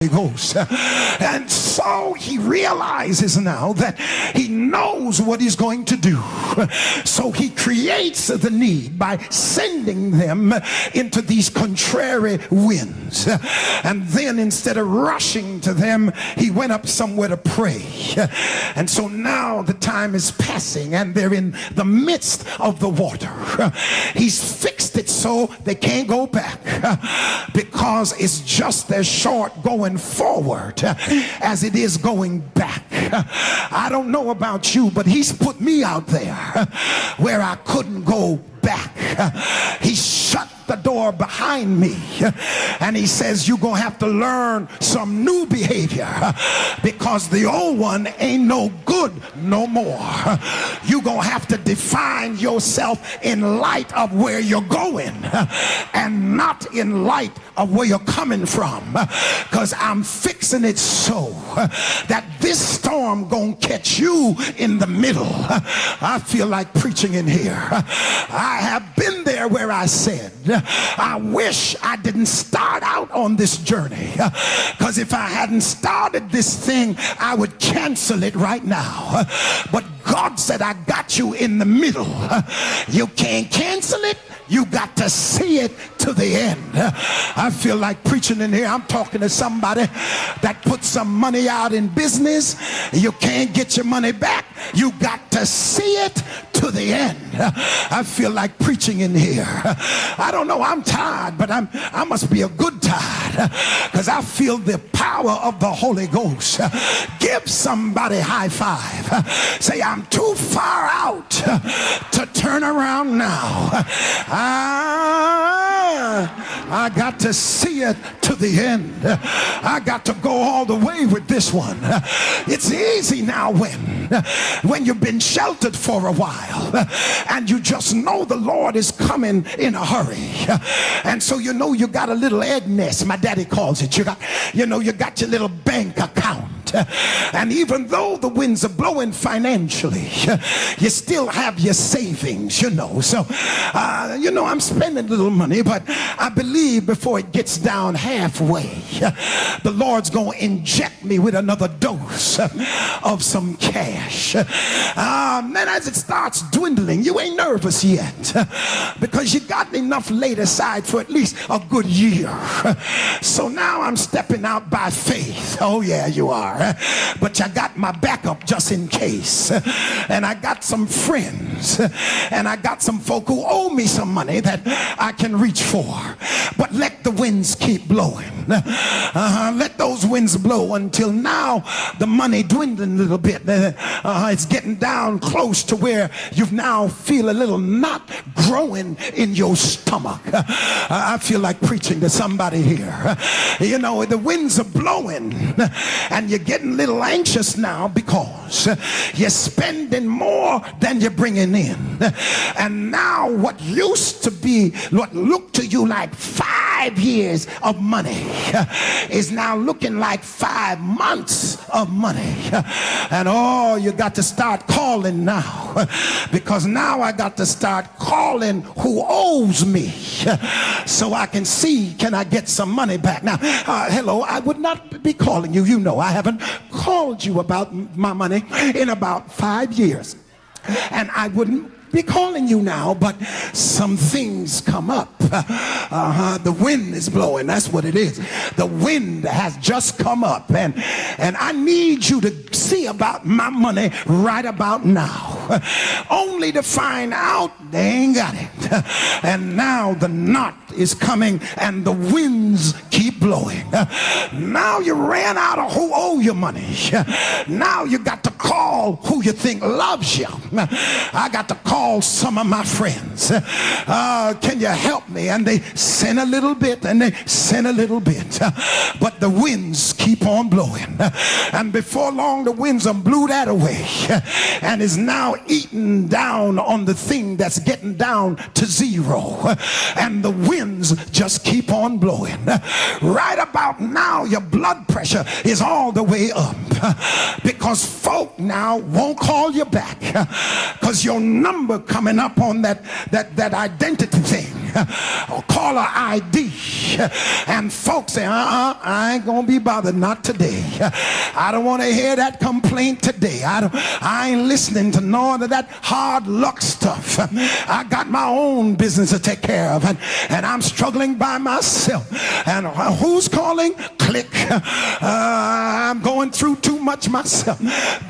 Ghost. And so he realizes now that he knows what he's going to do. So he creates the need by sending them into these contrary winds. And then instead of rushing to them, he went up somewhere to pray. And so now the time is passing and they're in the midst of the water. He's fixed it so they can't go back because it's just as short going forward as it is going back. I don't know about you, but he's put me out there where I couldn't go back. He shut the door behind me and he says, you're gonna have to learn some new behavior because the old one ain't no good no more. You're gonna have to define yourself in light of where you're going and not in light of where you're coming from, because I'm fixing it so that this storm gonna catch you in the middle. I feel like preaching in here. I have been there where I said, I wish I didn't start out on this journey, because if I hadn't started this thing, I would cancel it right now. But God said, I got you in the middle. You can't cancel it. You got to see it to the end. I feel like preaching in here. I'm talking to somebody that put some money out in business. You can't get your money back. You got to see it to the end. I feel like preaching in here. I don't know, I'm tired, but I must be a good tired, because I feel the power of the Holy Ghost. Give somebody a high five. Say, I'm too far out to turn around now. I got to see it to the end. I got to go all the way with this one. It's easy now when you've been sheltered for a while and you just know the Lord is coming in a hurry, and so you know you got a little egg nest, my daddy calls it. You got your little bank account. And even though the winds are blowing financially, you still have your savings, So, I'm spending a little money, but I believe before it gets down halfway, the Lord's going to inject me with another dose of some cash. Then as it starts dwindling, you ain't nervous yet because you got enough laid aside for at least a good year. So now I'm stepping out by faith. Oh yeah, you are. But I got my backup just in case, and I got some friends, and I got some folk who owe me some money that I can reach for. But let the winds keep blowing. Let those winds blow until now the money dwindling a little bit. It's getting down close to where you now feel a little knot growing in your stomach. I feel like preaching to somebody here. The winds are blowing and you're getting a little anxious now because you're spending more than you're bringing in. And now what used to be, what looked to you like 5 years of money is now looking like 5 months of money. And you got to start calling now, because now I got to start calling who owes me so I can see, can I get some money back? Now, hello, I would not be calling you. I haven't called you about my money in about 5 years, and I wouldn't be calling you now, but some things come up. The wind is blowing. That's what it is. The wind has just come up, and I need you to see about my money right about now, only to find out they ain't got it. And now the knot is coming and the winds keep blowing. Now you ran out of who owe you money. Now you got to call who you think loves you. I got to call some of my friends. Can you help me? And they send a little bit and they send a little bit, but the winds keep on blowing, and before long the winds are blew that away and is now eating down on the thing that's getting down to zero, and the winds just keep on blowing. Right about now your blood pressure is all the way up because folk now won't call you back because your number coming up on that identity thing caller ID, and folks say, I ain't gonna be bothered, not today. I don't want to hear that complaint today. I ain't listening to none of that hard luck stuff. I got my own business to take care of, and I'm struggling by myself. And who's calling? Click. I'm going through too much myself.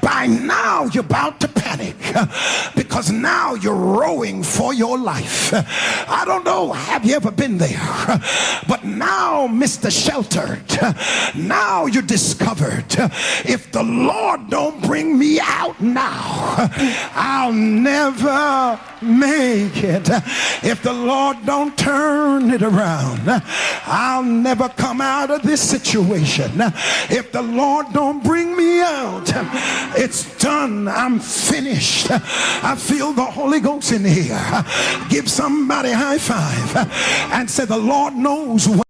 By now you're about to panic, because now you're rowing for your life. I don't know, have you ever been there? But now, Mr. Sheltered, now you're discovered. If the Lord don't bring me out now, I'll never make it. If the Lord don't turn it around, I'll never come out of this situation. If the Lord don't bring me out, it's done. I'm finished. I feel the Holy Ghost in here. Give somebody a high five and say, the Lord knows what